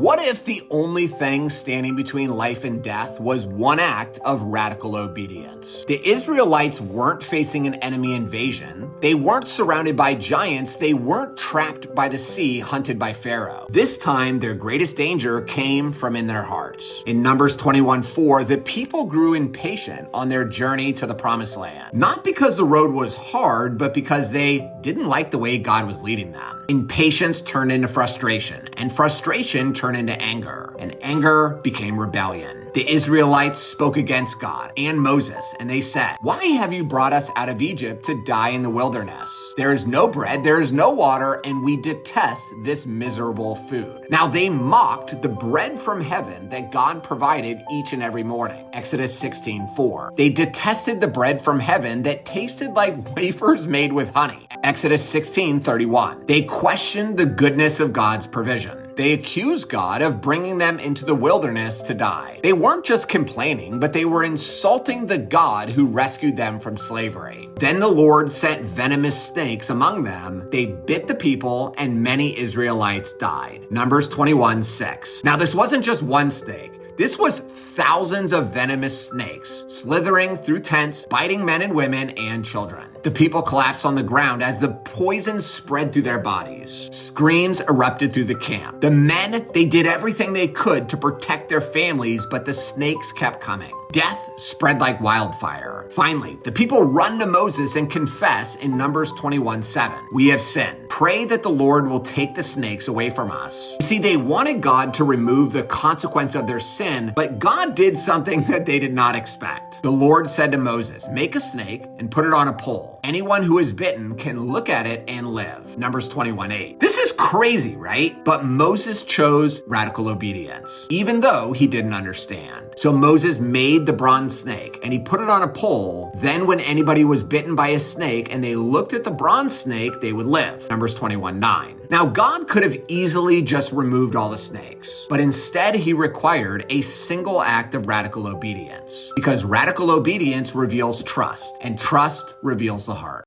What if the only thing standing between life and death was one act of radical obedience? The Israelites weren't facing an enemy invasion. They weren't surrounded by giants. They weren't trapped by the sea, hunted by Pharaoh. This time, their greatest danger came from in their hearts. In Numbers 21:4, the people grew impatient on their journey to the promised land. Not because the road was hard, but because they didn't like the way God was leading them. Impatience turned into frustration, and frustration turned into anger, and anger became rebellion. The Israelites spoke against God and Moses, and they said, "Why have you brought us out of Egypt to die in the wilderness? There is no bread, there is no water, and we detest this miserable food." Now they mocked the bread from heaven that God provided each and every morning. Exodus 16:4. They detested the bread from heaven that tasted like wafers made with honey. Exodus 16:31. They questioned the goodness of God's provision. They accused God of bringing them into the wilderness to die. They weren't just complaining, but they were insulting the God who rescued them from slavery. Then the Lord sent venomous snakes among them. They bit the people, and many Israelites died. Numbers 21:6. Now this wasn't just one snake. This was thousands of venomous snakes slithering through tents, biting men and women and children. The people collapsed on the ground as the poison spread through their bodies. Screams erupted through the camp. The men, they did everything they could to protect their families, but the snakes kept coming. Death spread like wildfire. Finally, the people run to Moses and confess in Numbers 21:7. "We have sinned. Pray that the Lord will take the snakes away from us." You see, they wanted God to remove the consequence of their sin, but God did something that they did not expect. The Lord said to Moses, "Make a snake and put it on a pole. Anyone who is bitten can look at it and live." Numbers 21:8. This is crazy, right? But Moses chose radical obedience, even though he didn't understand. So Moses made the bronze snake and he put it on a pole. Then when anybody was bitten by a snake and they looked at the bronze snake, they would live. Numbers 21:9. Now God could have easily just removed all the snakes, but instead he required a single act of radical obedience, because radical obedience reveals trust, and trust reveals the heart.